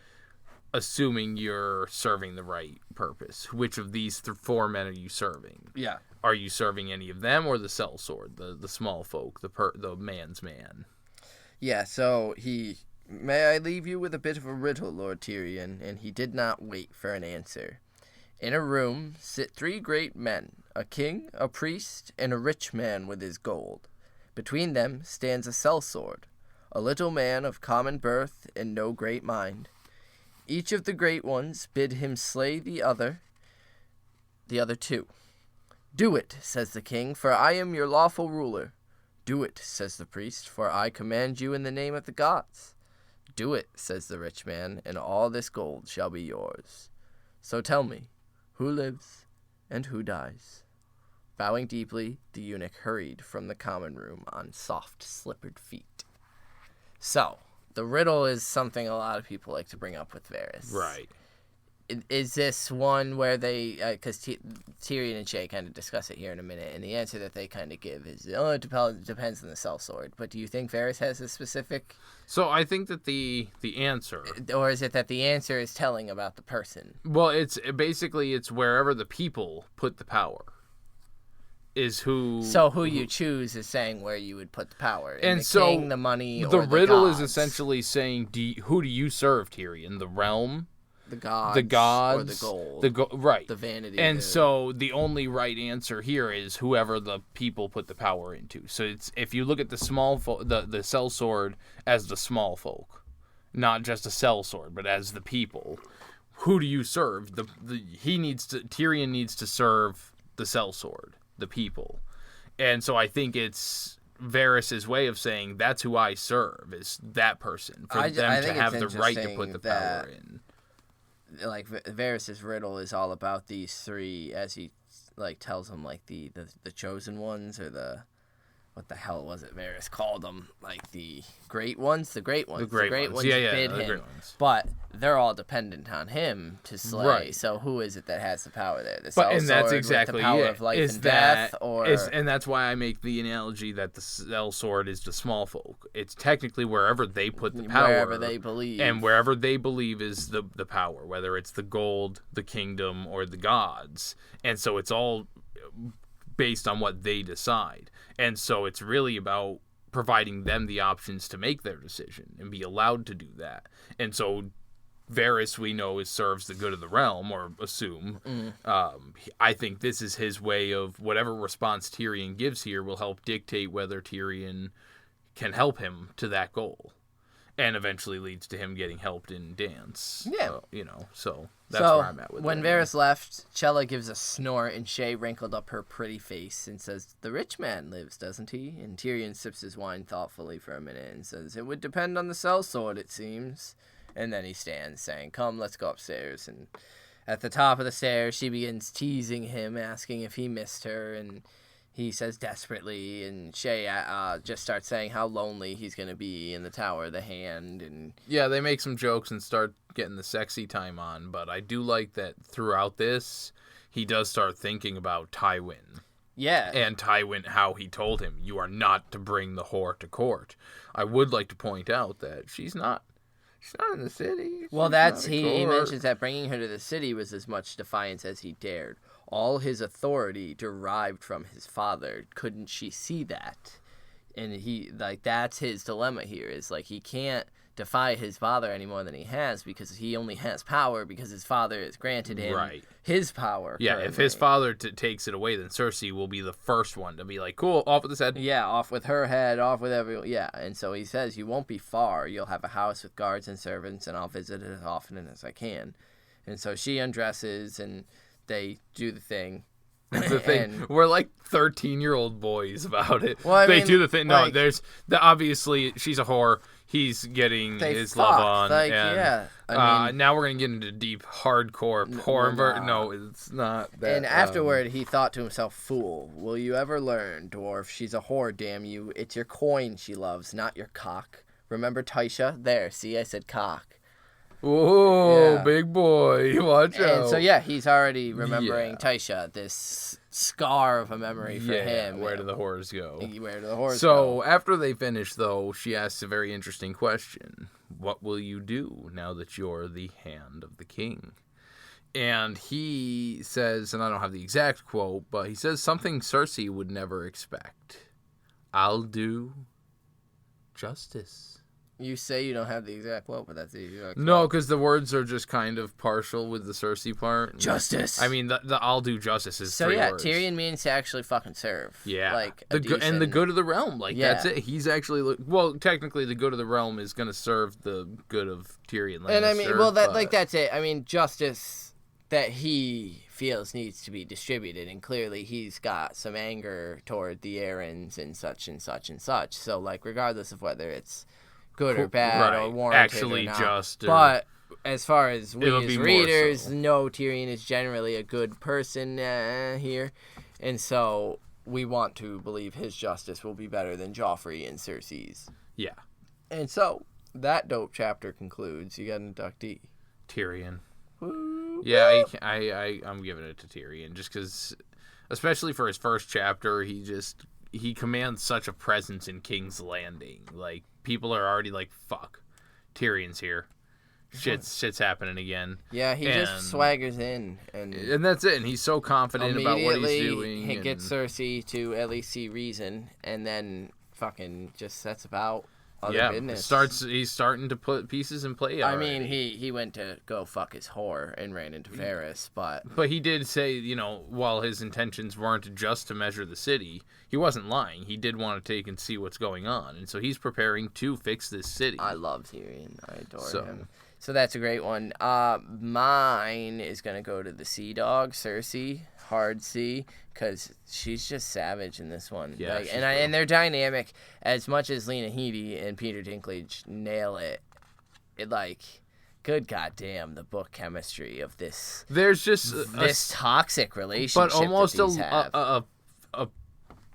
assuming you're serving the right purpose. Which of these 4 men are you serving? Yeah. Are you serving any of them or the sellsword, the small folk, the man's man? Yeah, so may I leave you with a bit of a riddle, Lord Tyrion? And he did not wait for an answer. In a room sit 3 great men, a king, a priest, and a rich man with his gold. Between them stands a sellsword, a little man of common birth and no great mind. Each of the great ones bid him slay the other 2. Do it, says the king, for I am your lawful ruler. Do it, says the priest, for I command you in the name of the gods. Do it, says the rich man, and all this gold shall be yours. So tell me, who lives and who dies? Bowing deeply, the eunuch hurried from the common room on soft, slippered feet. So, the riddle is something a lot of people like to bring up with Varys. Right. Is this one where they, because Tyrion and Shae kind of discuss it here in a minute, and the answer that they kind of give is, it depends on the sellsword. But do you think Varys has a specific? So I think that the answer, or is it that the answer is telling about the person? Well, it's wherever the people put the power is who. So who you choose is saying where you would put the power, and the king, the money, the or the riddle gods. is essentially saying, who do you serve, Tyrion? The realm, the gods, or the gold, right, the vanity. And so the only right answer here is whoever the people put the power into. So it's if you look at the the sellsword as the small folk, not just a sellsword, but as the people. Who do you serve? Tyrion needs to serve the sellsword, the people, and so I think it's Varys' way of saying that's who I serve, is that person, for them to have the right to put the power in. Like Varys' riddle is all about these three, as he like tells them, like the chosen ones, or the what the hell was it Varys called them? Like the great ones? The great ones. The great ones bid him. But they're all dependent on him to slay. Right. So who is it that has the power there? And that's exactly the power of life and death? And that's why I make the analogy that the sellsword is the small folk. It's technically wherever they put the power. Wherever they believe. And wherever they believe is the power, whether it's the gold, the kingdom, or the gods. And so it's all based on what they decide. And so it's really about providing them the options to make their decision and be allowed to do that. And so Varys, we know, serves the good of the realm, or assume. I think this is his way of whatever response Tyrion gives here will help dictate whether Tyrion can help him to that goal. And eventually leads to him getting helped in dance. Yeah. So that's where I'm at with it. When Varys left, Chella gives a snort, and Shae wrinkled up her pretty face and says, "The rich man lives, doesn't he?" And Tyrion sips his wine thoughtfully for a minute and says, "It would depend on the sellsword, it seems." And then he stands, saying, "Come, let's go upstairs." And at the top of the stairs, she begins teasing him, asking if he missed her, and he says desperately, and Shae just starts saying how lonely he's going to be in the Tower of the Hand. And yeah, they make some jokes and start getting the sexy time on, but I do like that throughout this, he does start thinking about Tywin. Yeah. And Tywin, how he told him, you are not to bring the whore to court. I would like to point out that she's not in the city. Well, he mentions that bringing her to the city was as much defiance as he dared. All his authority derived from his father. Couldn't she see that? And that's his dilemma here, is like he can't defy his father any more than he has, because he only has power because his father has granted him his power. Yeah, if his father takes it away, then Cersei will be the first one to be like, cool, off with his head. Yeah, off with her head, off with everyone. Yeah, and so he says, you won't be far. You'll have a house with guards and servants, and I'll visit it as often as I can. And so she undresses, and they do the thing. We're like 13-year-old boys about it. Well, they do the thing. No, there's obviously she's a whore. He's getting his love on. Now we're gonna get into deep, hardcore porn. No, it's not that. And afterward, he thought to himself, "Fool, will you ever learn, dwarf? She's a whore, damn you! It's your coin she loves, not your cock. Remember Tysha? There, see, I said cock." Oh, yeah. Big boy, watch out. And so, yeah, he's already remembering Tysha, this scar of a memory for him. Where do the whores go? Where do the whores go? So, after they finish, though, she asks a very interesting question. What will you do now that you're the hand of the king? And he says, and I don't have the exact quote, but he says something Cersei would never expect. I'll do justice. You say you don't have the exact quote, but that's the exact quote. No, because the words are just kind of partial with the Cersei part. Justice. I mean, the I'll do justice is 3 words. So, yeah, Tyrion means to actually fucking serve. Yeah. Like, the good of the realm. Like, that's it. He's actually... Well, technically, the good of the realm is going to serve the good of Tyrion Lannister. And, I mean, well, that's it. I mean, justice that he feels needs to be distributed, and clearly he's got some anger toward the Aarons and such and such and such. So, like, regardless of whether it's good or bad or warranted actually or not. Just but as far as we as readers know, Tyrion is generally a good person here, and so we want to believe his justice will be better than Joffrey and Cersei's. Yeah. And so that dope chapter concludes. You got an inductee. Tyrion. Woo. Yeah, I'm giving it to Tyrion just because, especially for his first chapter, he commands such a presence in King's Landing. Like, people are already like, fuck, Tyrion's here. Shit's happening again. Yeah, he just swaggers in. And that's it. And he's so confident about what he's doing. He gets Cersei to at least see reason, and then fucking just sets about. goodness. He's starting to put pieces in play already. I mean, he went to go fuck his whore and ran into Varys, but he did say, while his intentions weren't just to measure the city, he wasn't lying. He did want to take and see what's going on, and so he's preparing to fix this city. I love Tyrion. I adore him. So that's a great one. Mine is going to go to the Sea Dog, Cersei, hard C, because she's just savage in this one. Yeah, and their dynamic, as much as Lena Headey and Peter Dinklage nail it, good goddamn, the book chemistry of this. There's just this toxic relationship, but almost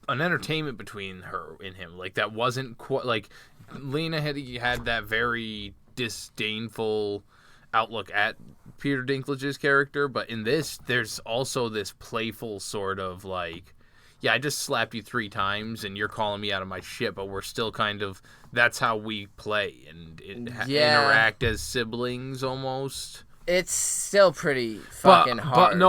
an entertainment between her and him. That wasn't quite Lena Headey had that very disdainful outlook at Peter Dinklage's character, but in this there's also this playful sort of I just slapped you 3 times and you're calling me out of my shit, but we're still kind of, that's how we play and interact as siblings almost. It's still pretty fucking harsh. On a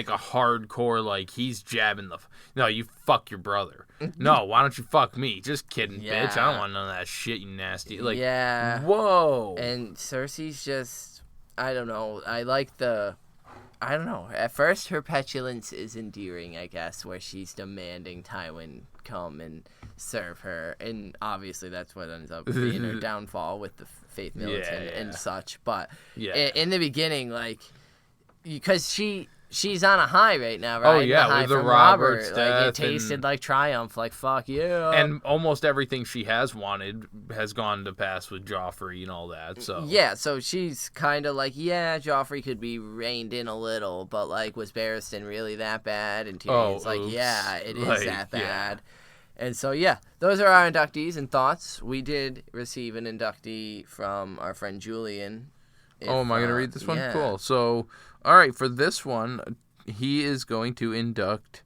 hardcore, he's jabbing no, you fuck your brother. No, why don't you fuck me? Just kidding, bitch. I don't want none of that shit, you nasty. Whoa. And Cersei's just, I don't know. I don't know. At first, her petulance is endearing, I guess, where she's demanding Tywin come and serve her. And obviously, that's what ends up being her downfall with the Faith Militant and such. But in the beginning, because she's on a high right now, right? Oh, yeah, with the Robert's death. It tasted like triumph, fuck yeah. And almost everything she has wanted has gone to pass with Joffrey and all that, so. Yeah, so she's kind of Joffrey could be reined in a little, but, was Barristan really that bad? And Tyrion's it is that bad. Yeah. And so, those are our inductees and thoughts. We did receive an inductee from our friend Julian. Am I going to read this one? Yeah. Cool. So, all right, for this one, he is going to induct.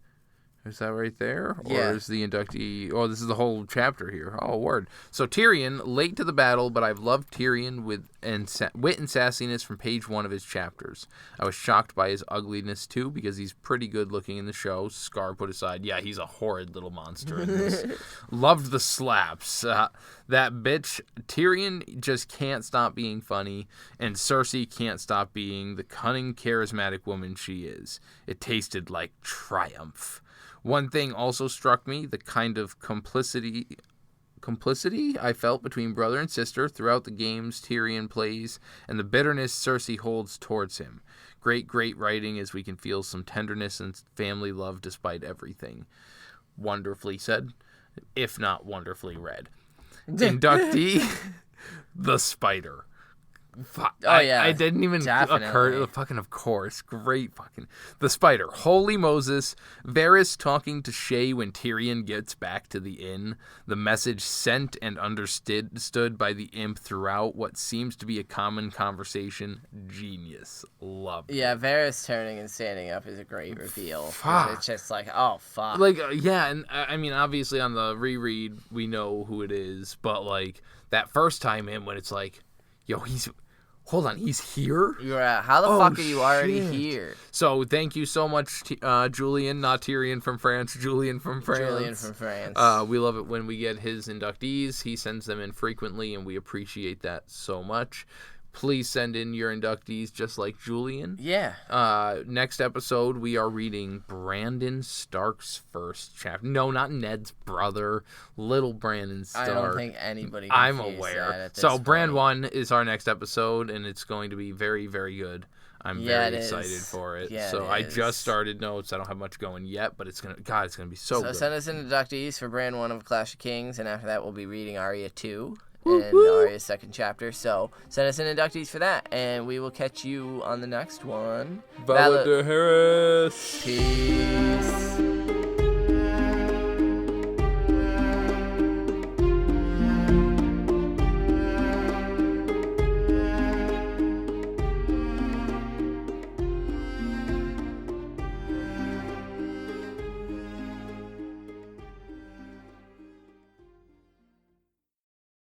Is that right there? Or is the inductee... Oh, this is the whole chapter here. Oh, word. So Tyrion, late to the battle, but I've loved Tyrion with wit and sassiness from page 1 of his chapters. I was shocked by his ugliness, too, because he's pretty good looking in the show. Scar put aside. Yeah, he's a horrid little monster in this. Loved the slaps. That bitch, Tyrion just can't stop being funny, and Cersei can't stop being the cunning, charismatic woman she is. It tasted like triumph. One thing also struck me, the kind of complicity I felt between brother and sister throughout the games Tyrion plays, and the bitterness Cersei holds towards him. Great writing, as we can feel some tenderness and family love despite everything. Wonderfully said, if not wonderfully read. Inductee, the Spider. I didn't even occur. Fucking of course. Great fucking. The Spider. Holy Moses. Varys talking to Shay when Tyrion gets back to the inn. The message sent and understood by the imp throughout what seems to be a common conversation. Genius. Love it. Yeah, Varys turning and standing up is a great reveal. Fuck. It's just oh, fuck. And I mean, obviously on the reread, we know who it is, but that first time in when it's yo, hold on, he's here? Yeah, how the fuck are you already here? So thank you so much, Julian, not Tyrion from France, Julian from France. Julian from France. We love it when we get his inductees. He sends them in frequently, and we appreciate that so much. Please send in your inductees just like Julian. Yeah. Next episode, we are reading Brandon Stark's first chapter. No, not Ned's brother. Little Brandon Stark. I don't think anybody can I'm aware. So Brand 1 is our next episode, and it's going to be very, very good. I'm very excited for it. Yeah, so I just started notes. I don't have much going yet, but it's gonna be so good. So send us in inductees for Brand 1 of Clash of Kings, and after that we'll be reading Arya 2. And Arya's second chapter. So send us in inductees for that, and we will catch you on the next one. Valar Harris. Peace.